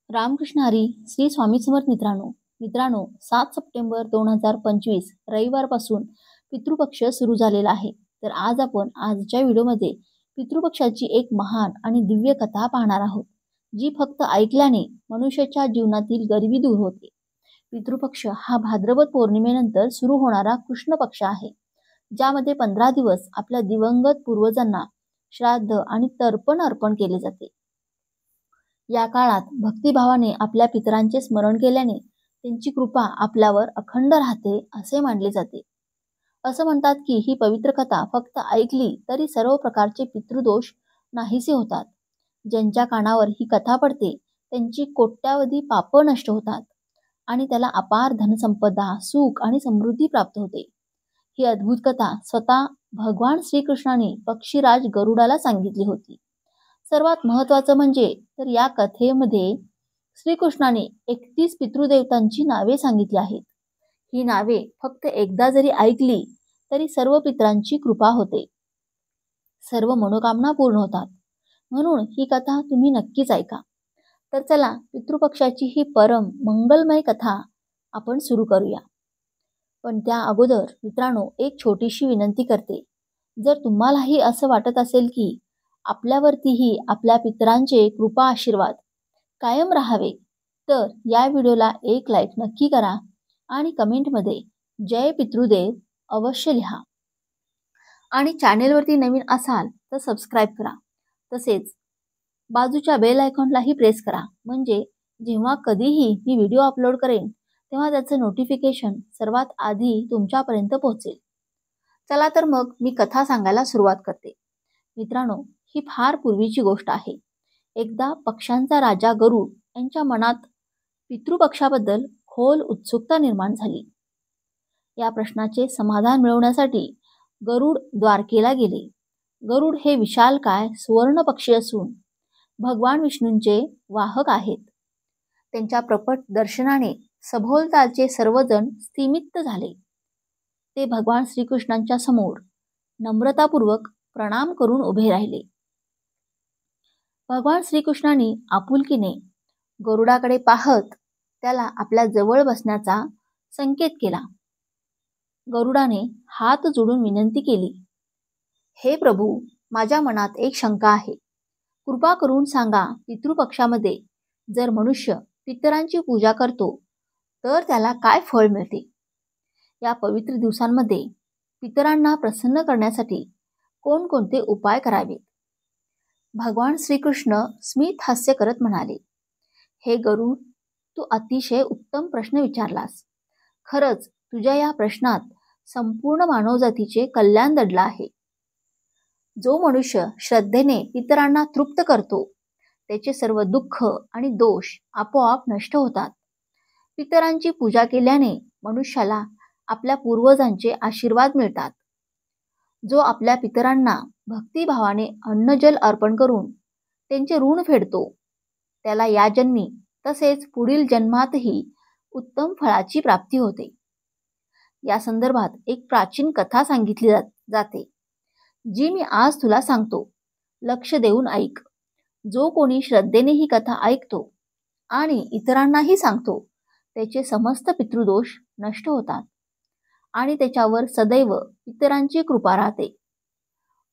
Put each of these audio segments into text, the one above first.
रामकृष्ण हरी श्री स्वामी समर्थ मित्रांनो 7 सप्टेंबर 2025 रविवारपासून पितृपक्ष सुरू झालेला आहे. तर आज आपण आजच्या व्हिडिओमध्ये पितृपक्षाची एक महान आणि दिव्य कथा पाहणार आहोत, जी फक्त ऐकल्याने मनुष्याच्या जीवनातील गरिबी दूर होते. पितृपक्ष हा भाद्रपद पौर्णिमेनंतर सुरू होणारा कृष्ण पक्ष आहे, ज्यामध्ये 15 दिवस आपल्या दिवंगत पूर्वजांना श्राद्ध आणि तर्पण अर्पण केले जाते. या काळात भक्तिभावाने आपल्या पितरांचे स्मरण केल्याने त्यांची कृपा आपल्यावर अखंड राहते असे मानले जाते. असं म्हणतात की ही पवित्र कथा फक्त ऐकली तरी सर्व प्रकारचे पितृदोष नाहीसे होतात. ज्यांच्या कानावर ही कथा पडते त्यांची कोट्यावधी पाप नष्ट होतात आणि त्याला अपार धनसंपदा, सुख आणि समृद्धी प्राप्त होते. ही अद्भुत कथा स्वतः भगवान श्रीकृष्णाने पक्षीराज गरुडाला सांगितली होती. सर्वात महत्त्वाचं म्हणजे तर या कथेमध्ये श्रीकृष्णाने 31 पितृदेवतांची नावे सांगितली आहेत. ही नावे फक्त एकदा जरी ऐकली तरी सर्व पितरांची कृपा होते, सर्व मनोकामना पूर्ण होतात. म्हणून ही कथा तुम्ही नक्कीच ऐका. तर चला पितृपक्षाची ही परम मंगलमय कथा आपण सुरू करूया. पण त्या अगोदर मित्रांनो, एक छोटीशी विनंती करते. जर तुम्हालाही असं वाटत असेल की आपल्यावरतीही आपल्या पितरांचे कृपा आशीर्वाद कायम राहावे, तर या व्हिडिओला एक लाईक नक्की करा आणि कमेंटमध्ये जय पितृदेव अवश्य लिहा. आणि चॅनेलवरती नवीन असाल तर सबस्क्राईब करा. तसेच बाजूच्या बेल आयकॉनलाही प्रेस करा, म्हणजे जेव्हा कधीही मी व्हिडिओ अपलोड करेन तेव्हा त्याचं नोटिफिकेशन सर्वात आधी तुमच्यापर्यंत पोहोचेल. चला तर मग मी कथा सांगायला सुरुवात करते. मित्रांनो, ही फार पूर्वीची गोष्ट आहे. एकदा पक्ष्यांचा राजा गरुड यांच्या मनात पितृपक्षाबद्दल खोल उत्सुकता निर्माण झाली. या प्रश्नाचे समाधान मिळवण्यासाठी गरुड द्वारकेला गेले. गरुड हे विशालकाय सुवर्ण पक्षी असून भगवान विष्णूंचे वाहक आहेत. त्यांच्या प्रकट दर्शनाने सभोवतालचे सर्वजण स्तिमित झाले. ते भगवान श्रीकृष्णांच्या समोर नम्रतापूर्वक प्रणाम करून उभे राहिले. भगवान श्रीकृष्णांनी आपुलकीने गरुडाकडे पाहत त्याला आपल्या जवळ बसण्याचा संकेत केला. गरुडाने हात जोडून विनंती केली, हे प्रभू, माझ्या मनात एक शंका आहे. कृपा करून सांगा, पितृपक्षामध्ये जर मनुष्य पितरांची पूजा करतो तर त्याला काय फळ मिळते? या पवित्र दिवसांमध्ये पितरांना प्रसन्न करण्यासाठी कोणकोणते उपाय करावेत? भगवान श्रीकृष्ण स्मित हास्य करत म्हणाले, हे गरुड, तू अतिशय उत्तम प्रश्न विचारलास. खरंच तुझ्या या प्रश्नात संपूर्ण मानवजातीचे कल्याण दडलं आहे. जो मनुष्य श्रद्धेने पितरांना तृप्त करतो त्याचे सर्व दुःख आणि दोष आपोआप नष्ट होतात. पितरांची पूजा केल्याने मनुष्याला आपल्या पूर्वजांचे आशीर्वाद मिळतात. जो आपल्या पितरांना भक्तिभावाने अन्नजल अर्पण करून त्यांचे ऋण फेडतो त्याला या जन्मी तसेच पुढील जन्मातही उत्तम फळाची प्राप्ती होते. या संदर्भात एक प्राचीन कथा सांगितली जाते, जी मी आज तुला सांगतो. लक्ष देऊन ऐक. जो कोणी श्रद्धेने ही कथा ऐकतो आणि इतरांनाही सांगतो त्याचे समस्त पितृदोष नष्ट होतात आणि त्याच्यावर सदैव पितरांची कृपा राहते.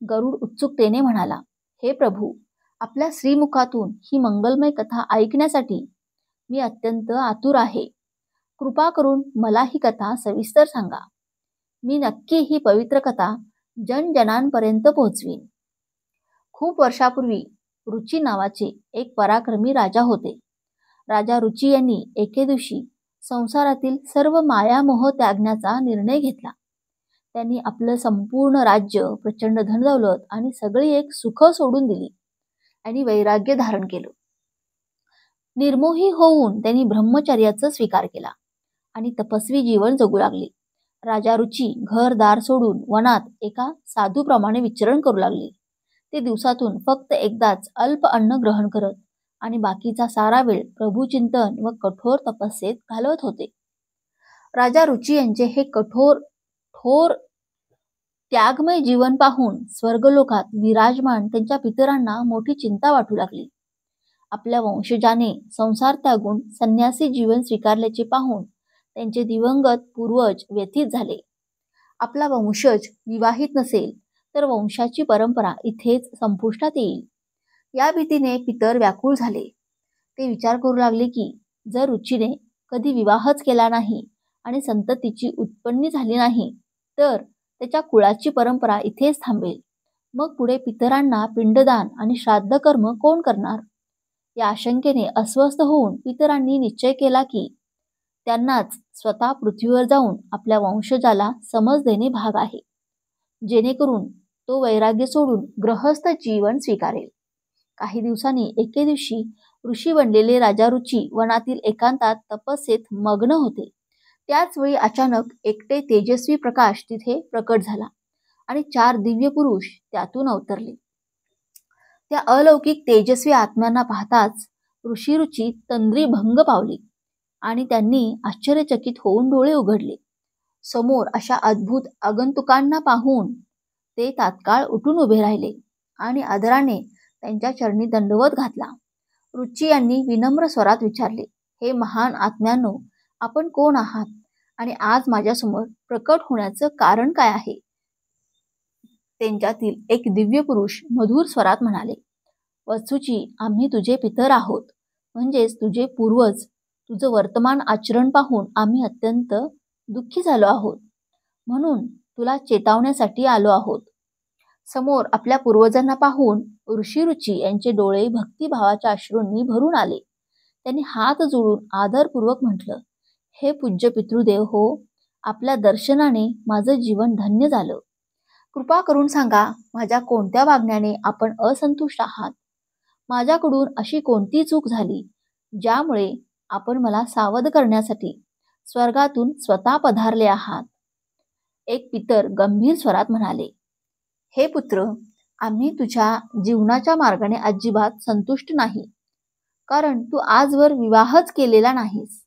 गरुड उत्सुकतेने म्हणाला, हे प्रभू, आपल्या श्रीमुखातून ही मंगलमय कथा ऐकण्यासाठी मी अत्यंत आतुर आहे. कृपा करून मला ही कथा सविस्तर सांगा. मी नक्की ही पवित्र कथा जनजनांपर्यंत पोहोचवीन. खूप वर्षापूर्वी रुची नावाचे एक पराक्रमी राजा होते. राजा रुची यांनी एके दिवशी संसारातील सर्व मायामोह त्यागण्याचा निर्णय घेतला. त्यांनी आपलं संपूर्ण राज्य, प्रचंड धनदौलत आणि सगळी एक सुख सोडून दिली आणि वैराग्य धारण केलं. निर्मोही होऊन त्यांनी ब्रह्मचर्याचा स्वीकार केला आणि तपस्वी जीवन जगू लागले. राजा रुची घरदार सोडून वनात एका साधूप्रमाणे विचरण करू लागले. ते दिवसातून फक्त एकदाच अल्प अन्न ग्रहण करत आणि बाकीचा सारा वेळ प्रभुचिंतन व कठोर तपस्येत घालवत होते. राजा रुची यांचे हे थोर त्यागमय जीवन पाहून स्वर्गलोकात विराजमान त्यांच्या पितरांना मोठी चिंता वाटू लागली. आपल्या वंशजाने संसार त्यागून संन्यासी जीवन स्वीकारल्याचे पाहून त्यांचे दिवंगत पूर्वज व्यथित झाले. आपला वंशज विवाहित नसेल तर वंशाची परंपरा इथेच संपुष्टात येईल. या भीतीने पितर व्याकुळ झाले. ते विचार करू लागले की जर रुचीने कधी विवाहच केला नाही आणि संततीची उत्पत्ती झाली नाही तर त्याच्या कुळाची परंपरा इथेच थांबेल. मग पुढे पितरांना पिंडदान आणि श्राद्ध कर्म कोण करणार? या आशंकेने अस्वस्थ होऊन पितरांनी निश्चय केला की त्यांनाच स्वतः पृथ्वीवर जाऊन आपल्या वंशजाला समज देणे भाग आहे, जेणेकरून तो वैराग्य सोडून गृहस्थ जीवन स्वीकारेल. काही दिवसांनी एके दिवशी ऋषी बनलेले राजा रुची वनातील एकांतात तपस्येत मग्न होते. त्याच वेळी अचानक एकटे तेजस्वी प्रकाश तिथे प्रकट झाला आणि 4 दिव्य पुरुष त्यातून अवतरले. त्या अलौकिक तेजस्वी आत्म्यांना पाहताच ऋषी रुची तंद्री भंग पावली आणि त्यांनी आश्चर्यचकित होऊन डोळे उघडले. समोर अशा अद्भुत आगंतुकांना पाहून ते तात्काळ उठून उभे राहिले आणि आदराने त्यांच्या चरणी दंडवत घातला. रुची यांनी विनम्र स्वरात विचारले, हे महान आत्म्यांनो, आपण कोण आहात आणि आज माझ्यासमोर प्रकट होण्याचं कारण काय आहे? त्यांच्यातील एक दिव्य पुरुष मधुर स्वरात म्हणाले, वत्सूची, आम्ही तुझे पितर आहोत, म्हणजेच तुझे पूर्वज. तुझं वर्तमान आचरण पाहून आम्ही अत्यंत दुःखी झालो आहोत, म्हणून तुला चेतावण्यासाठी आलो आहोत. समोर आपल्या पूर्वजांना पाहून ऋषी रुची यांचे डोळे भक्तिभावाच्या अश्रूंनी भरून आले. त्यांनी हात जोडून आदरपूर्वक म्हटलं, हे पूज्य पितृदेव हो, आपल्या दर्शनाने माझं जीवन धन्य झालं. कृपा करून सांगा, माझ्या कोणत्या वागण्याने आपण असंतुष्ट आहात? माझ्याकडून अशी कोणती चूक झाली ज्यामुळे आपण मला सावध करण्यासाठी स्वर्गातून स्वतः पधारले आहात? एक पितर गंभीर स्वरात म्हणाले, हे पुत्र, आम्ही तुझ्या जीवनाच्या मार्गाने अजिबात संतुष्ट नाही, कारण तू आजवर विवाहच केलेला नाहीस.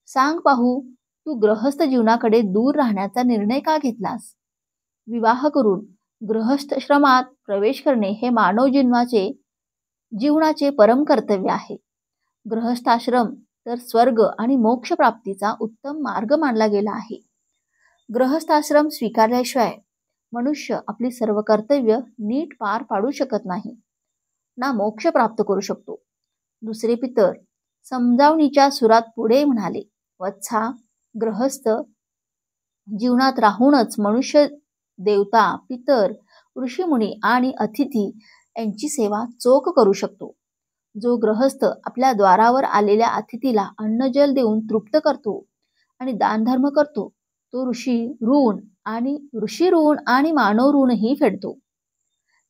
सांग पाहू, तू गृहस्थ जीवनाकडे दूर राहण्याचा निर्णय का घेतलास? विवाह करून गृहस्थाश्रमात प्रवेश करणे हे मानव जीवनाचे परम कर्तव्य आहे. गृहस्थाश्रम तर स्वर्ग आणि मोक्ष प्राप्तीचा उत्तम मार्ग मानला गेला आहे. गृहस्थाश्रम स्वीकारल्याशिवाय मनुष्य आपली सर्व कर्तव्य नीट पार पाडू शकत नाही, ना मोक्ष प्राप्त करू शकतो. दुसरे पितर समजावणीच्या सुरात पुढे म्हणाले, वत्सा, गृहस्थ जीवनात राहूनच मनुष्य देवता, पितर, ऋषीमुनी आणि अतिथी यांची सेवा चोख करू शकतो. जो गृहस्थ आपल्या द्वारावर आलेल्या अतिथीला अन्नजल देऊन तृप्त करतो आणि दानधर्म करतो, तो ऋषी ऋण आणि मानव ऋणही फेडतो.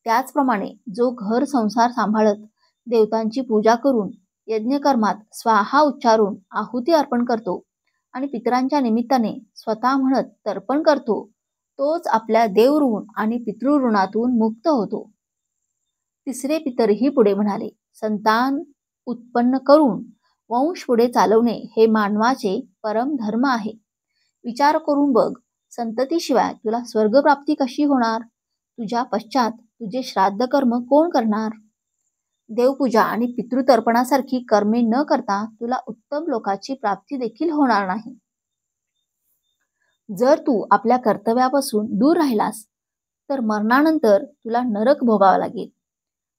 त्याचप्रमाणे जो घर संसार सांभाळत देवतांची पूजा करून यज्ञकर्मात स्वाहा उच्चारून आहुती अर्पण करतो आणि पितरांच्या निमित्ताने स्वतः म्हणत तर्पण करतो, तोच आपल्या देवऋण आणि पितृऋणातून मुक्त होतो. तिसरे पितरही पुढे म्हणाले, संतान उत्पन्न करून वंश पुढे चालवणे हे मानवाचे परम धर्म आहे. विचार करून बघ, संततीशिवाय तुला स्वर्गप्राप्ती कशी होणार? तुझ्या पश्चात तुझे श्राद्ध कर्म कोण करणार? देवपूजा आणि पितृतर्पणासारखी कर्मे न करता तुला उत्तम लोकाची प्राप्ती देखील होणार नाही. जर तू आपल्या कर्तव्यापासून दूर राहिलास तर मरणानंतर तुला नरक भोगावा लागेल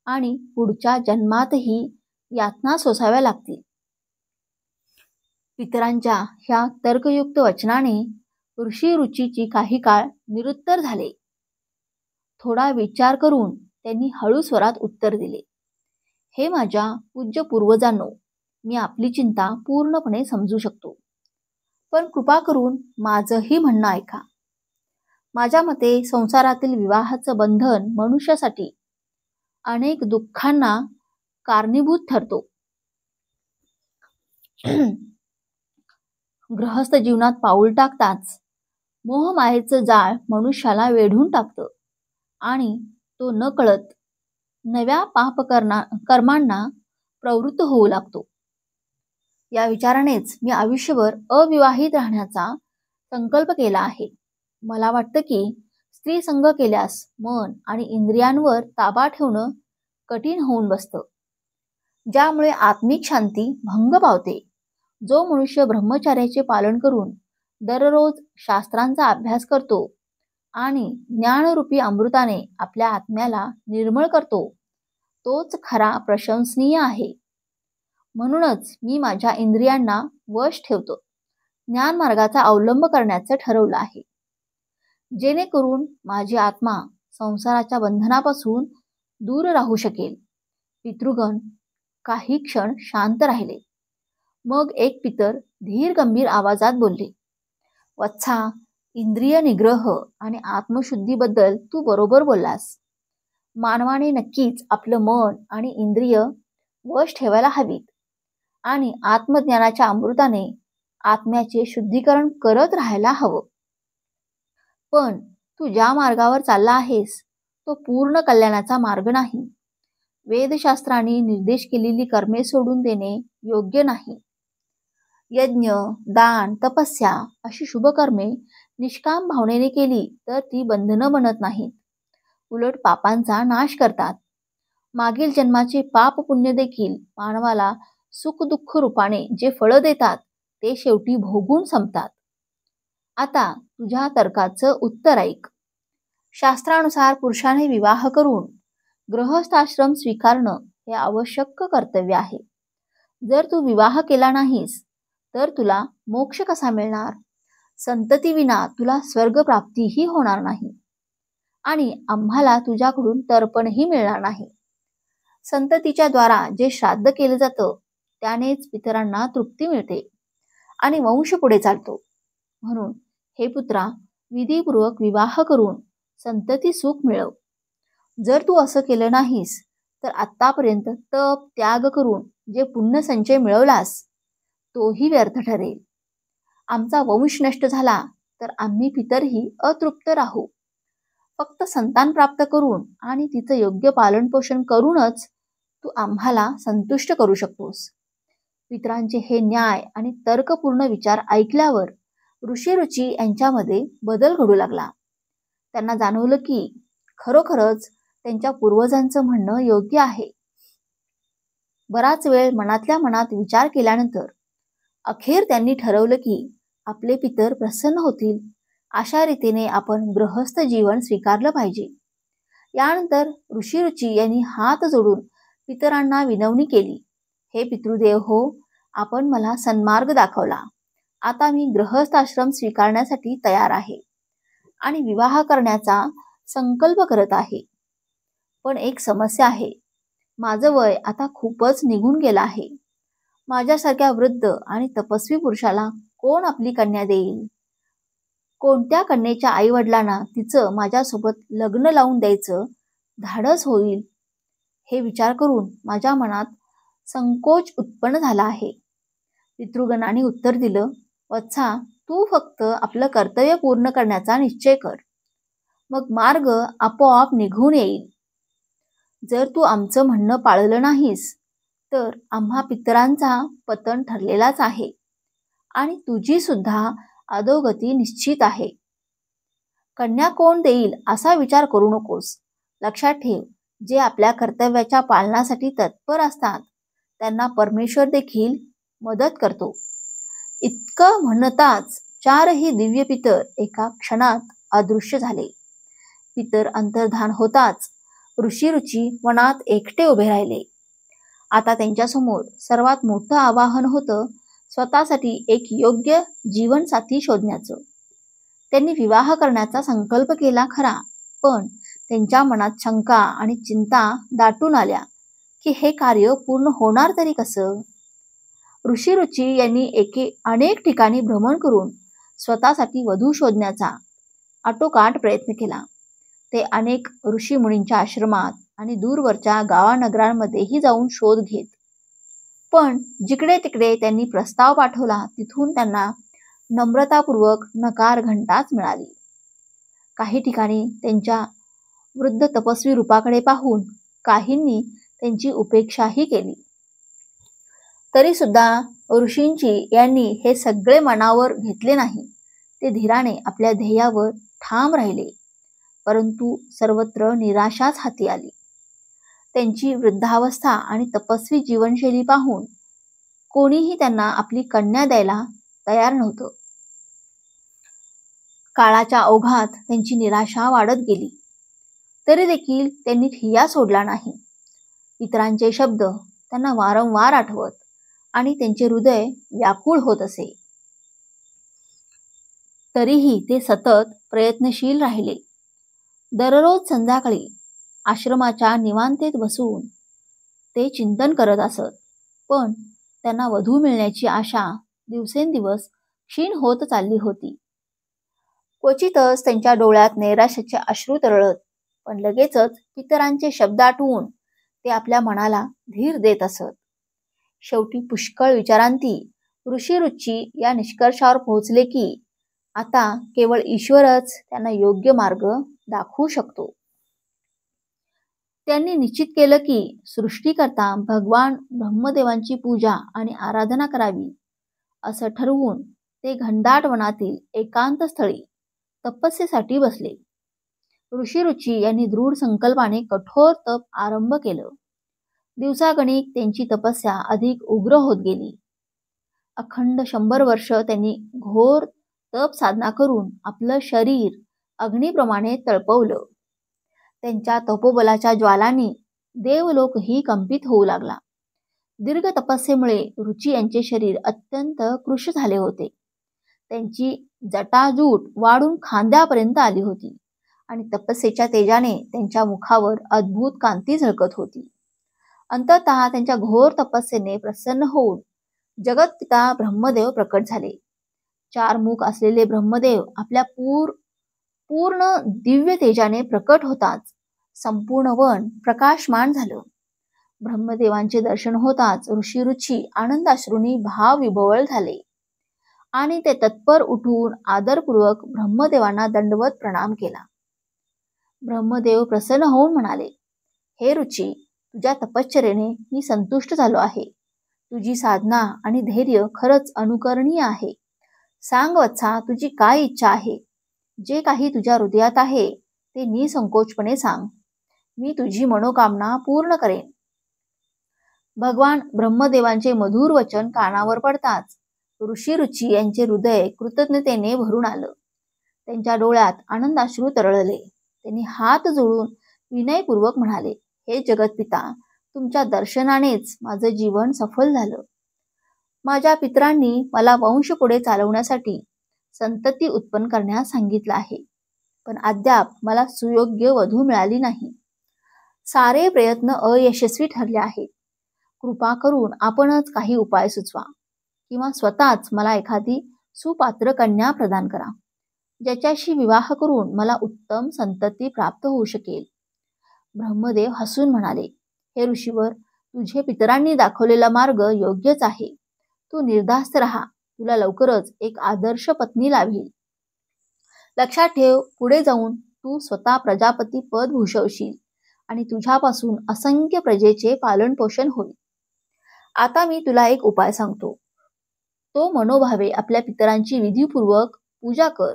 आणि पुढच्या जन्मातही यातना सोसाव्या लागतील. पितरांच्या ह्या तर्कयुक्त वचनाने ऋषी रुचीची काही काळ निरुत्तर झाले. थोडा विचार करून त्यांनी हळू स्वरात उत्तर दिले, हे माझ्या पूज्य पूर्वजांनो, मी आपली चिंता पूर्णपणे समजू शकतो, पण कृपा करून माझंही म्हणणं ऐका. माझ्या मते संसारातील विवाहाचं बंधन मनुष्यासाठी अनेक दुःखांना कारणीभूत ठरतो. गृहस्थ जीवनात पाऊल टाकताच मोहमायेचं जाळ मनुष्याला वेढून टाकतं आणि तो नकळत नव्या कर्मांना प्रवृत्त होऊ लागतो. या विचारानेच मी आयुष्यभर अविवाहित राहण्याचा संकल्प केला आहे. मला वाटतं की स्त्री संग केल्यास मन आणि इंद्रियांवर ताबा ठेवणं कठीण होऊन बसतं. ज्यामुळे आत्मिक शांती भंग पावते. जो मनुष्य ब्रह्मचर्याचे पालन करून दररोज शास्त्रांचा अभ्यास करतो आणि ज्ञानरूपी अमृताने आपल्या आत्म्याला निर्मळ करतो, तोच खरा प्रशंसनीय आहे. म्हणूनच मी माझ्या इंद्रियांना वश ठेवतो, ज्ञान मार्गाचा अवलंब करण्याचं ठरवलं आहे, जेणेकरून माझी आत्मा संसाराच्या बंधनापासून दूर राहू शकेल. पितृगण काही क्षण शांत राहिले. मग एक पितर धीर गंभीर आवाजात बोलले, वत्सा, इंद्रिय निग्रह आणि आत्मशुद्धीबद्दल तू बरोबर बोललास. मानवाने नक्कीच आपलं मन आणि इंद्रिय वश ठेवायला हवीत आणि आत्मज्ञानाच्या अमृताने आत्म्याचे शुद्धीकरण करत राहायला हवं. पण तू ज्या मार्गावर चालला आहेस तो पूर्ण कल्याणाचा मार्ग नाही. वेदशास्त्रांनी निर्देश केलेली कर्मे सोडून देणे योग्य नाही. यज्ञ, दान, तपस्या अशी शुभकर्मे निष्काम भावनेने केली तर ती बंधनं बनत नाहीत, उलट पापांचा नाश करतात. मागील जन्माचे पाप पुण्य देखील मानवाला सुख दुःख रूपाने जे फळं देतात ते शेवटी भोगून संपतात. आता तुझ्या तर्काचं उत्तर ऐक. शास्त्रानुसार पुरुषाने विवाह करून गृहस्थाश्रम स्वीकारणं हे आवश्यक कर्तव्य आहे. जर तू विवाह केला नाहीस तर तुला मोक्ष कसा मिळणार? संततीविना तुला स्वर्ग प्राप्तीही होणार नाही आणि आम्हाला तुझ्याकडून तर्पणही मिळणार नाही. संततीच्या द्वारा जे श्राद्ध केलं जातं त्यानेच पितरांना तृप्ती मिळते आणि वंश पुढे चालतो. म्हणून हे पुत्रा, विधीपूर्वक विवाह करून संतती सुख मिळव. जर तू असं केलं नाहीस तर आत्तापर्यंत तप त्याग करून जे पुण्य संचय मिळवलास तोही व्यर्थ ठरेल. आमचा वंश नष्ट झाला तर आम्ही पितरही अतृप्त राहू. फक्त संतान प्राप्त करून आणि तिचं योग्य पालन पोषण करूनच तू आम्हाला संतुष्ट करू शकतोस. पितरांचे हे न्याय आणि तर्कपूर्ण विचार ऐकल्यावर ऋषी यांच्यामध्ये बदल घडू लागला. त्यांना जाणवलं की खरोखरच त्यांच्या पूर्वजांचं म्हणणं योग्य आहे. बराच वेळ मनातल्या मनात विचार केल्यानंतर अखेर त्यांनी ठरवलं की आपले पितर प्रसन्न होतील अशा रीतीने आपण गृहस्थ जीवन स्वीकारलं पाहिजे. यानंतर ऋषी यांनी हात जोडून पितरांना विनवणी केली, हे पितृदेव हो, आपण मला सन्मार्ग दाखवला. आता मी गृहस्थाश्रम स्वीकारण्यासाठी तयार आहे आणि विवाह करण्याचा संकल्प करत आहे. पण एक समस्या आहे. माझं वय आता खूपच निघून गेलं आहे. माझ्यासारख्या वृद्ध आणि तपस्वी पुरुषाला कोण आपली कन्या देईल? कोणत्या कन्येच्या आई वडिलांना तिचं माझ्यासोबत लग्न लावून द्यायचं धाडस होईल? हे विचार करून माझ्या मनात संकोच उत्पन्न झाला आहे. पितृगणाने उत्तर दिलं, वत्सा, तू फक्त आपलं कर्तव्य पूर्ण करण्याचा निश्चय कर, मग मार्ग आपोआप निघून येईल. जर तू आमचं म्हणणं पाळलं नाहीस तर आम्हा पितरांचा पतन ठरलेलाच आहे आणि तुझी सुद्धा अधोगती निश्चित आहे. कन्या कोण देईल असा विचार करू नकोस. लक्षात ठेव, जे आपल्या कर्तव्याच्या पालनासाठी तत्पर असतात त्यांना परमेश्वर देखील मदत करतो. इतकं म्हणताच चारही दिव्य पितर एका क्षणात अदृश्य झाले. पितर अंतर्धान होताच ऋषी वनात एकटे उभे राहिले. आता त्यांच्यासमोर सर्वात मोठं आवाहन होतं स्वतःसाठी एक योग्य जीवनसाथी शोधण्याचं. त्यांनी विवाह करण्याचा संकल्प केला खरा, पण त्यांच्या मनात शंका आणि चिंता दाटून आल्या की हे कार्य पूर्ण होणार तरी कसं? ऋषी यांनी अनेक ठिकाणी भ्रमण करून स्वतःसाठी वधू शोधण्याचा आटोकाट प्रयत्न केला. ते अनेक ऋषी मुनींच्या आश्रमात आणि दूरवरच्या गावानगरांमध्येही जाऊन शोध घेत. पण जिकडे तिकडे त्यांनी प्रस्ताव पाठवला तिथून त्यांना नम्रतापूर्वक नकार घंटाच मिळाली. काही ठिकाणी त्यांच्या वृद्ध तपस्वी रूपाकडे पाहून काहींनी त्यांची उपेक्षाही केली. तरी सुद्धा ऋषींची यांनी हे सगळे मनावर घेतले नाही. ते धीराने आपल्या ध्येयावर ठाम राहिले. परंतु सर्वत्र निराशाच हाती आली. त्यांची वृद्धावस्था आणि तपस्वी जीवनशैली पाहून कोणीही त्यांना आपली कन्या द्यायला तयार नव्हतं. काळाच्या ओघात त्यांची निराशा वाढत गेली, तरी देखील त्यांनी ठिय्या सोडला नाही. इतरांचे शब्द त्यांना वारंवार आठवत आणि त्यांचे हृदय व्याकुळ होत असे. तरीही ते सतत प्रयत्नशील राहिले. दररोज संध्याकाळी आश्रमाच्या निवांतेत बसून ते चिंतन करत असत. पण त्यांना वधू मिळण्याची आशा दिवसेंदिवस क्षीण होत चालली होती. क्वचितच त्यांच्या डोळ्यात नैराश्याचे अश्रू तरळत, पण लगेचच पितरांचे शब्द आठवून ते आपल्या मनाला धीर देत असत. शेवटी पुष्कळ विचारांती ऋषीरुची या निष्कर्षावर पोहोचले की आता केवळ ईश्वरच त्यांना योग्य मार्ग दाखवू शकतो. त्यांनी निश्चित केलं की सृष्टीकर्ता भगवान ब्रह्मदेवांची पूजा आणि आराधना करावी. असं ठरवून ते घनदाट वनातील एकांत स्थळी तपस्येसाठी बसले. ऋषीरुची यांनी दृढ संकल्पाने कठोर तप आरंभ केलं. दिवसागणिक त्यांची तपस्या अधिक उग्र होत गेली. अखंड 100 वर्ष त्यांनी घोर तप साधना करून आपलं शरीर अग्नीप्रमाणे तळपवलं. त्यांच्या तपोबलाच्या ज्वालांनी देवलोकही कंपित होऊ लागला. दीर्घ तपस्येमुळे रुची यांचे शरीर अत्यंत कृश झाले होते. त्यांची जटाजूट वाढून खांद्यापर्यंत आली होती आणि तपस्येच्या तेजाने त्यांच्या मुखावर अद्भुत कांती झळकत होती. अंततः त्यांच्या घोर तपस्येने प्रसन्न होऊन जगतपिता ब्रह्मदेव प्रकट झाले. 4 मुख असलेले ब्रह्मदेव आपल्या पूर्ण दिव्य तेजाने प्रकट होताच संपूर्ण वन प्रकाशमान झालं. ब्रह्मदेवांचे दर्शन होताच ऋषीरुची आनंदाश्रूंनी भावविभोवळ झाले आणि ते तत्पर उठून आदरपूर्वक ब्रह्मदेवांना दंडवत प्रणाम केला. ब्रह्मदेव प्रसन्न होऊन म्हणाले, हे रुची, तुझ्या तपश्चर्येने मी संतुष्ट झालो आहे. तुझी साधना आणि धैर्य खरंच अनुकरणीय आहे. सांग वत्सा, तुझी काय इच्छा आहे? जे काही तुझ्या हृदयात आहे ते निसंकोचपणे सांग. मी तुझी मनोकामना पूर्ण करेन. भगवान ब्रह्मदेवांचे मधुर वचन कानावर पडताच ऋषीरुची यांचे हृदय कृतज्ञतेने भरून आलं. त्यांच्या डोळ्यात आनंदाश्रू तरळले. त्यांनी हात जोडून विनयपूर्वक म्हणाले, हे जगतपिता, तुमच्या दर्शनानेच माझं जीवन सफल झालं. माझ्या पितरांनी मला वंश पुढे चालवण्यासाठी संतती उत्पन्न करण्यास सांगितलं आहे, पण अद्याप मला सुयोग्य वधू मिळाली नाही. सारे प्रयत्न अयशस्वी ठरले आहेत. कृपा करून आपणच काही उपाय सुचवा किंवा स्वतःच मला एखादी सुपात्र कन्या प्रदान करा, ज्याच्याशी विवाह करून मला उत्तम संतती प्राप्त होऊ शकेल. ब्रह्मदेव हसून म्हणाले, हे ऋषीवर, तुझे पितरांनी दाखवलेला मार्ग योग्यच आहे. तू निर्धास्त राहा. तुला लवकरच एक आदर्श पत्नी लाभेल. लक्षात ठेव, पुढे जाऊन तू स्वतः प्रजापती पद भूषवशील आणि तुझ्यापासून असंख्य प्रजेचे पालन पोषण होईल. आता मी तुला एक उपाय सांगतो. तो मनोभावे आपल्या पितरांची विधीपूर्वक पूजा कर.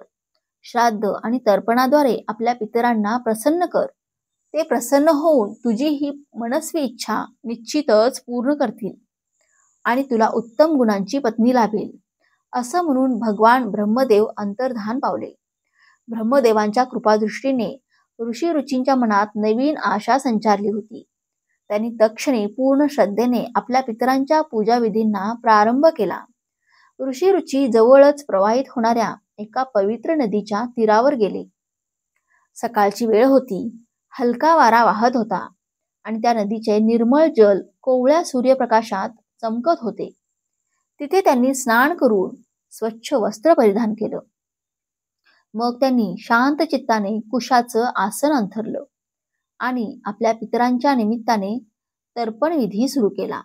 श्राद्ध आणि तर्पणाद्वारे आपल्या पितरांना प्रसन्न कर. ते प्रसन्न होऊन तुझी ही मनस्वी इच्छा निश्चितच पूर्ण करतील आणि तुला उत्तम गुणांची पत्नी लाभेल. असं म्हणून भगवान ब्रह्मदेव अंतर्धान पावले. ब्रह्मदेवांच्या कृपादृष्टीने ऋषीरुचींच्या मनात नवीन आशा संचारली होती. त्यांनी तत्क्षणी पूर्ण श्रद्धेने आपल्या पितरांच्या पूजाविधींना प्रारंभ केला. ऋषीरुची जवळच प्रवाहित होणाऱ्या एका पवित्र नदीच्या तीरावर गेले. सकाळची वेळ होती. हलका वारा वाहत होता आणि त्या नदीचे निर्मळ जल कोवळ्या सूर्यप्रकाशात चमकत होते. तिथे त्यांनी स्नान करून स्वच्छ वस्त्र परिधान केलं. मग त्यांनी शांत चित्ताने कुशाचं आसन अंथरलं आणि आपल्या पितरांच्या निमित्ताने तर्पण विधी सुरू केला.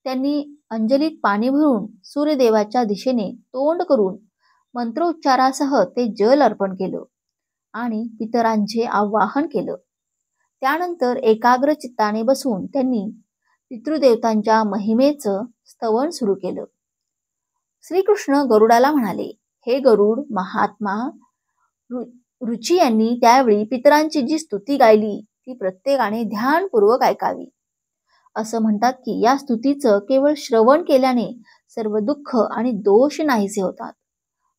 त्यांनी अंजलीत पाणी भरून सूर्यदेवाच्या दिशेने तोंड करून मंत्रोच्चारासह ते जल अर्पण केलं आणि पितरांचे आवाहन केलं. त्यानंतर एकाग्र चित्ताने बसून त्यांनी पितृदेवतांच्या महिमेचं स्तवन सुरू केलं. श्रीकृष्ण गरुडाला म्हणाले, हे गरुड महात्मा, रुची यांनी त्यावेळी पितरांची जी स्तुती गायली ती प्रत्येकाने ध्यानपूर्वक ऐकावी. असं म्हणतात की या स्तुतीचं केवळ श्रवण केल्याने सर्व दुःख आणि दोष नाहीसे होतात.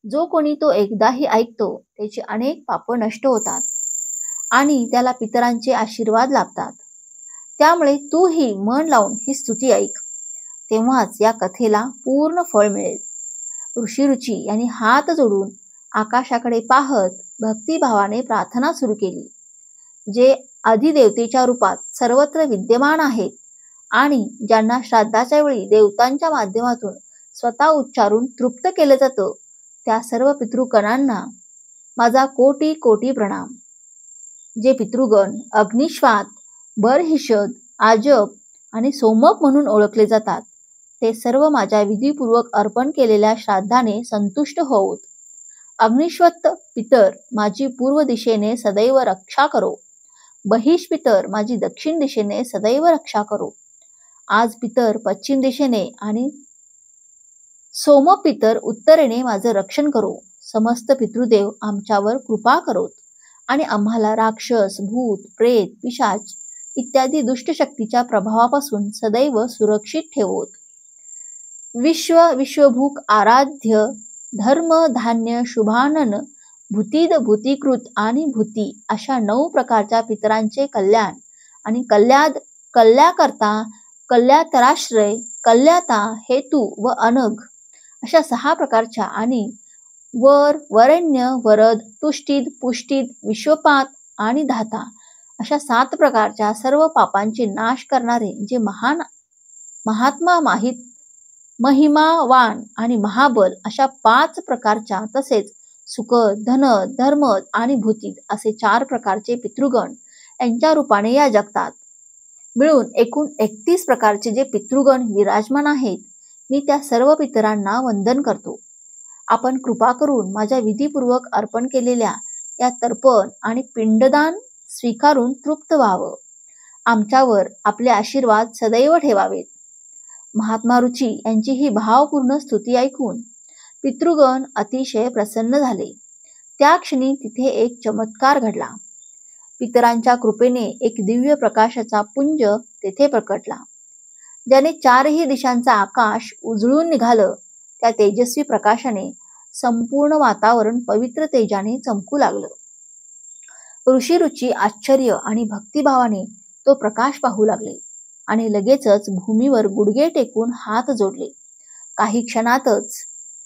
जो कोणी तो एकदाही ऐकतो त्याची अनेक पापं नष्ट होतात आणि त्याला पितरांचे आशीर्वाद लाभतात. त्यामुळे तूही मन लावून ही स्तुती ऐक, तेव्हाच या कथेला पूर्ण फळ मिळेल. ऋषिरुची यांनी हात जोडून आकाशाकडे पाहत भक्तिभावाने प्रार्थना सुरू केली. जे अधिदेवतेच्या रूपात सर्वत्र विद्यमान आहेत आणि ज्यांना श्राद्धाच्या वेळी देवतांच्या माध्यमातून स्वतः उच्चारून तृप्त केलं जातं, त्या सर्व पितृगणांना माझा कोटी कोटी प्रणाम. जे पितृगण अग्निश्वात, बरहिषद, आजब आणि सोमक म्हणून ओळखले जातात, ते सर्व माझ्या विधीपूर्वक अर्पण केलेल्या श्राद्धाने संतुष्ट होत. अग्निश्वत पितर माझी पूर्व दिशेने सदैव रक्षा करो. बहिष पितर माझी दक्षिण दिशेने सदैव रक्षा करो. आज पितर पश्चिम दिशेने आणि सोम पितर उत्तरेने माझं रक्षण करो. समस्त पितृदेव आमच्यावर कृपा करोत आणि आम्हाला राक्षस, भूत, प्रेत, पिशाच इत्यादी दुष्टशक्तीच्या प्रभावापासून सदैव सुरक्षित ठेवोत. विश्वभूक आराध्य धर्म धान्य शुभानन भूतीद भूतीकृत आणि भूती अशा 9 प्रकारच्या पितरांचे कल्याण आणि कल्याकर्ता, कल्यातराश्रय, कल्याता, हेतू व अनग अशा 6 प्रकारच्या आणि वरेण्य, वरद, तुष्टीद, पुष्टीद, विश्वपात आणि धाता अशा 7 प्रकारच्या सर्व पापांचे नाश करणारे जे महात्मा, महिमावान आणि महाबल अशा 5 प्रकारच्या तसेच सुख, धन, धर्म आणि भूतीत असे 4 प्रकारचे पितृगण यांच्या रूपाने या जगतात मिळून एकूण 31 प्रकारचे जे पितृगण विराजमान आहेत, मी त्या सर्व पितरांना वंदन करतो. आपण कृपा करून माझ्या विधीपूर्वक अर्पण केलेल्या या तर्पण आणि पिंडदान स्वीकारून तृप्त व्हावं. आमच्यावर आपले आशीर्वाद सदैव ठेवावेत. महात्मा रुची यांची ही भावपूर्ण स्तुती ऐकून पितृगण अतिशय प्रसन्न झाले. त्या क्षणी तिथे एक चमत्कार घडला. पितरांच्या कृपेने एक दिव्य प्रकाशाचा पुंज तेथे प्रकटला, ज्याने 4ही दिशांचा आकाश उजळून निघालं. त्या तेजस्वी प्रकाशाने संपूर्ण वातावरण पवित्र तेजाने चमकू लागलं. ऋषिरुची आश्चर्य आणि भक्तिभावाने तो प्रकाश पाहू लागले आणि लगेचच भूमीवर गुडघे टेकून हात जोडले. काही क्षणातच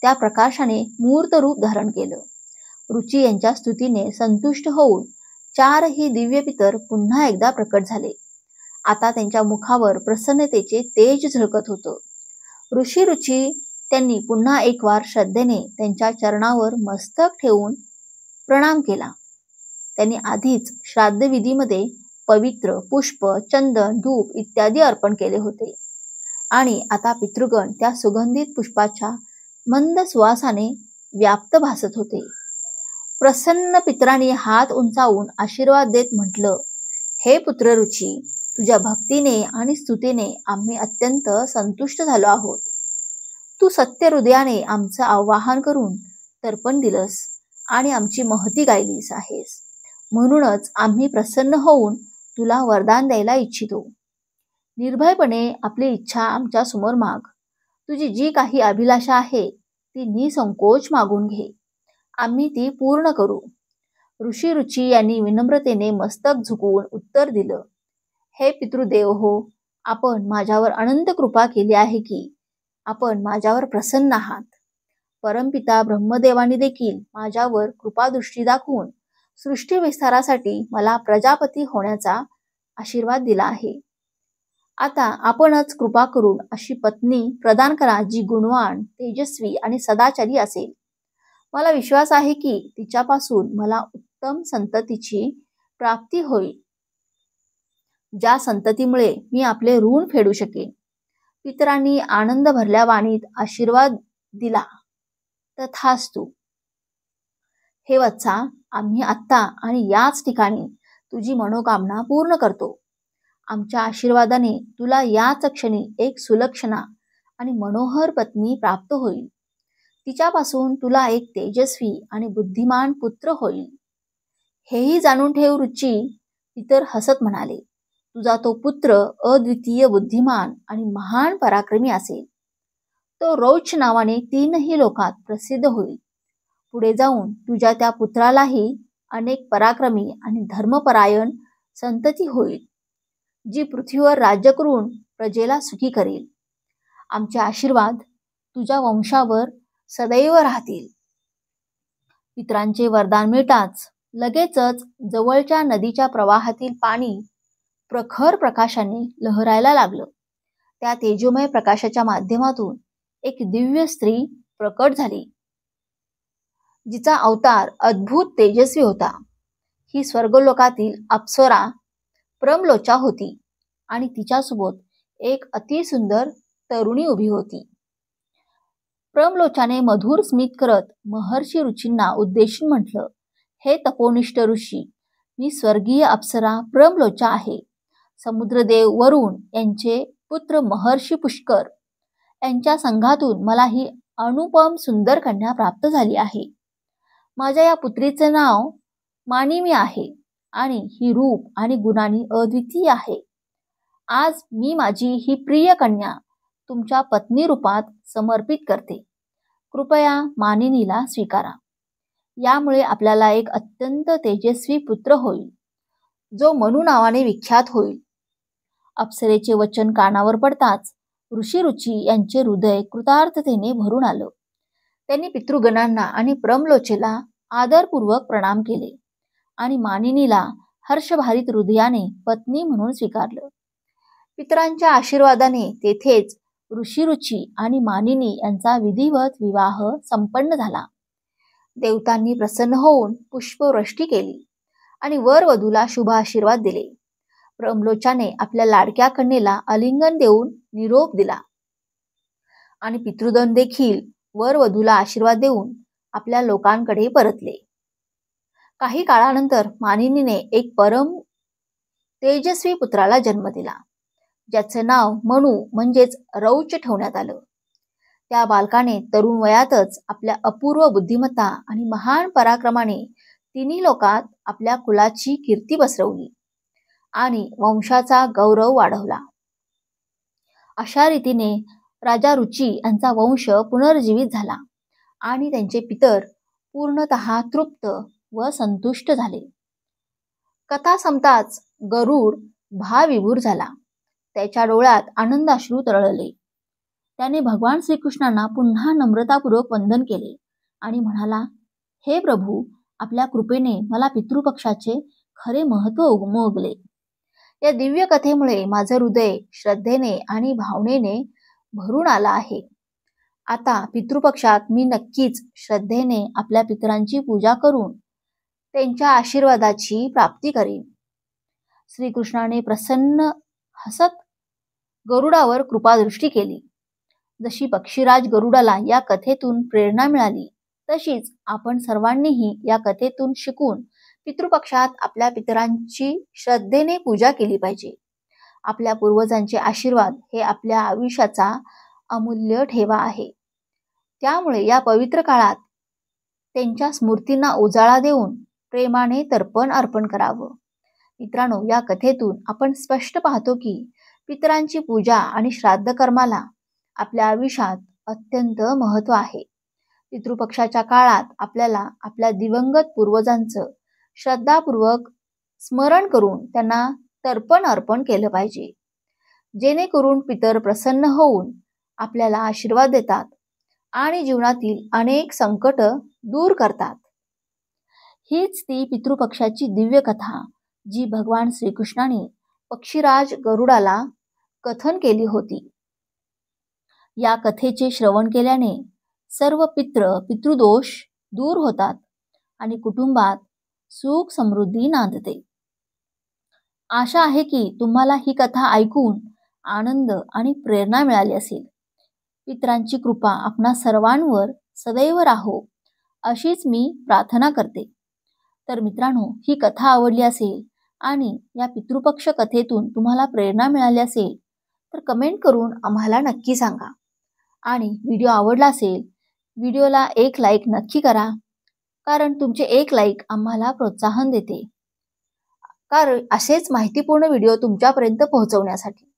त्या प्रकाशाने मूर्त रूप धारण केलं. रुची यांच्या स्तुतीने संतुष्ट होऊन 4ही दिव्य पितर पुन्हा एकदा प्रकट झाले. आता त्यांच्या मुखावर प्रसन्नतेचे तेज झळकत होतं. ऋषिरुची त्यांनी पुन्हा एक वार श्रद्धेने त्यांच्या चरणावर मस्तक ठेवून प्रणाम केला. त्यांनी आधीच श्राद्धविधीमध्ये पवित्र पुष्प, चंदन, धूप इत्यादी अर्पण केले होते आणि आता पितृगण त्या सुगंधित पुष्पाच्या मंद सुवासाने व्याप्त भासत होते. प्रसन्न पितरांनी हात उंचावून आशीर्वाद देत म्हटलं, हे पुत्र रुची, तुझ्या भक्तीने आणि स्तुतीने आम्ही अत्यंत संतुष्ट झालो आहोत. तू सत्य हृदयाने आमचं आवाहन करून तर्पण दिलंस आणि आमची महती गायलीस आहेस. म्हणूनच आम्ही प्रसन्न होऊन तुला वरदान द्यायला इच्छितो. निर्भयपणे आपली इच्छा आमच्या समोर माग. तुझी जी काही अभिलाषा आहे ती निसंकोच मागून घे, आम्ही ती पूर्ण करू. ऋषिरुची यांनी विनम्रतेने मस्तक झुकवून उत्तर दिलं, हे पितृदेव हो, आपण माझ्यावर अनंत कृपा केली आहे की आपण माझ्यावर प्रसन्न आहात. परमपिता ब्रह्मदेवानी देखील माझ्यावर कृपादृष्टी दाखवून सृष्टी विस्तारासाठी मला प्रजापती होण्याचा आशीर्वाद दिला आहे. आता आपणच कृपा करून अशी पत्नी प्रदान करा जी गुणवान, तेजस्वी आणि सदाचारी असेल. मला विश्वास आहे की तिच्यापासून मला उत्तम संततीची प्राप्ती होईल, ज्या संततीमुळे मी आपले ऋण फेडू शकेन. पितरांनी आनंद भरल्या वाणीत आशीर्वाद दिला. तथास्तु. हे वत्सा, आम्ही आत्ता आणि याच ठिकाणी तुझी मनोकामना पूर्ण करतो. आमच्या आशीर्वादाने तुला याच क्षणी एक सुलक्षणा आणि मनोहर पत्नी प्राप्त होईल. तिच्यापासून तुला एक तेजस्वी आणि बुद्धिमान पुत्र होईल. हेही जाणून ठेव रुची, पितर हसत म्हणाले, तुझा तो पुत्र अद्वितीय बुद्धिमान आणि महान पराक्रमी असेल. तो रौच नावाने 3ही लोकात प्रसिद्ध होईल. पुढे जाऊन तुझ्या त्या पुत्रालाही अनेक पराक्रमी आणि धर्मपरायण संतती होईल, जी पृथ्वीवर राज्य करून प्रजेला सुखी करेल. आमचे आशीर्वाद तुझ्या वंशावर सदैव राहतील. पितरांचे वरदान मिळताच लगेचच जवळच्या नदीच्या प्रवाहातील पाणी प्रखर प्रकाशाने लहरायला लागलं. त्या तेजोमय प्रकाशाच्या माध्यमातून एक दिव्य स्त्री प्रकट झाली, जिचा अवतार अद्भुत तेजस्वी होता. ही स्वर्गलोकातील अप्सरा प्रमलोचा होती आणि तिच्यासोबत एक अतिसुंदर तरुणी उभी होती. प्रमलोचाने मधुर स्मित करत महर्षी ऋषींना उद्देशून म्हटलं, हे तपोनिष्ठ ऋषी, मी स्वर्गीय अप्सरा प्रमलोचा आहे. समुद्रदेव वरुण यांचे पुत्र महर्षी पुष्कर यांच्या संघातून मला ही अनुपम सुंदर कन्या प्राप्त झाली आहे. माझ्या या पुत्रीचे नाव मानिनी आहे आणि ही रूप आणि गुणांनी अद्वितीय आहे. आज मी माझी ही प्रिय कन्या तुमच्या पत्नी रूपात समर्पित करते. कृपया मानिनीला स्वीकारा. यामुळे आपल्याला एक अत्यंत तेजस्वी पुत्र होईल, जो मनु नावाने विख्यात होईल. अप्सरेचे वचन कानावर पडताच ऋषी रुची यांचे हृदय कृतार्थतेने भरून आलं. त्यांनी पितृगणांना आणि प्रमलोचेला आदरपूर्वक प्रणाम केले आणि मानिनीला हर्षभारित हृदयाने पत्नी म्हणून स्वीकारलं. पितरांच्या आशीर्वादाने तेथेच ऋषी रुची आणि मानिनी यांचा विधिवत विवाह संपन्न झाला. देवतांनी प्रसन्न होऊन पुष्पवृष्टी केली आणि वरवधूला शुभ आशीर्वाद दिले. प्रमलोचाने आपल्या लाडक्या कन्येला आलिंगन देऊन निरोप दिला आणि पितृगण देखील वरवधूला आशीर्वाद देऊन आपल्या लोकांकडे परतले. काही काळानंतर मानिनीने एक परम तेजस्वी पुत्राला जन्म दिला, ज्याचे नाव मनु म्हणजेच रौच ठेवण्यात आलं. त्या बालकाने तरुण वयातच आपल्या अपूर्व बुद्धिमत्ता आणि महान पराक्रमाने तिन्ही लोकात आपल्या कुलाची कीर्ती पसरवली आणि वंशाचा गौरव वाढवला. अशा रीतीने राजा रुची यांचा वंश पुनर्जीवित झाला आणि त्यांचे पितर पूर्णतः तृप्त व संतुष्ट झाले. कथा संपताच गरुड भाविभूर झाला. त्याच्या डोळ्यात आनंदाश्रू तरळले. त्याने भगवान श्रीकृष्णांना पुन्हा नम्रतापूर्वक वंदन केले आणि म्हणाला, हे प्रभू, आपल्या कृपेने मला पितृपक्षाचे खरे महत्त्व उमगले. या दिव्य कथेमुळे माझे हृदय श्रद्धेने आणि भावनेने भरून आला आहे. आता पितृपक्षात मी नक्कीच श्रद्धेने आपल्या पितरांची पूजा करून त्यांच्या आशीर्वादाची प्राप्ती करेन. श्रीकृष्णाने प्रसन्न हसत गरुडावर कृपादृष्टी केली. जशी पक्षीराज गरुडाला या कथेतून प्रेरणा मिळाली, तशीच आपण सर्वांनीही या कथेतून शिकून पितृपक्षात आपल्या पितरांची श्रद्धेने पूजा केली पाहिजे. आपल्या पूर्वजांचे आशीर्वाद हे आपल्या आयुष्याचा अमूल्य ठेवा आहे. त्यामुळे या पवित्र काळात त्यांच्या स्मृतींना उजाळा देऊन प्रेमाने तर्पण अर्पण करावं. मित्रांनो, या कथेतून आपण स्पष्ट पाहतो की पितरांची पूजा आणि श्राद्ध कर्माला आपल्या आयुष्यात अत्यंत महत्त्व आहे. पितृपक्षाच्या काळात आपल्याला आपल्या दिवंगत पूर्वजांचं श्रद्धापूर्वक स्मरण करून त्यांना तर्पण अर्पण केलं पाहिजे, जेणेकरून पितर प्रसन्न होऊन आपल्याला आशीर्वाद देतात आणि जीवनातील अनेक संकट दूर करतात. हीच ती पितृपक्षाची दिव्य कथा, जी भगवान श्रीकृष्णाने पक्षीराज गरुडाला कथन केली होती. या कथेचे श्रवण केल्याने सर्व पितृदोष दूर होतात आणि कुटुंबात सुख समृद्धी नांदते. आशा आहे की तुम्हाला ही कथा ऐकून आनंद आणि प्रेरणा मिळाली असेल. पितरांची कृपा आपणा सर्वांवर सदैव राहो, अशीच मी प्रार्थना करते. तर मित्रांनो, ही कथा आवडली असेल आणि या पितृपक्ष कथेतून तुम्हाला प्रेरणा मिळाली असेल तर कमेंट करून आम्हाला नक्की सांगा. आणि व्हिडिओ आवडला असेल, व्हिडिओला एक लाईक नक्की करा, कारण तुमचे एक लाईक आम्हाला प्रोत्साहन देते. कारण असेच माहितीपूर्ण व्हिडिओ तुमच्यापर्यंत पोहोचवण्यासाठी.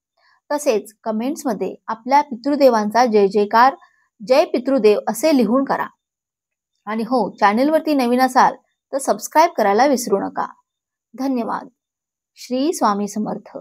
तसेच कमेंट्समध्ये आपल्या पितृदेवांचा जय जयकार, जय पितृदेव असे लिहून करा. आणि हो, चॅनेलवरती नवीन असाल तर सबस्क्राईब करायला विसरू नका. धन्यवाद. श्री स्वामी समर्थ.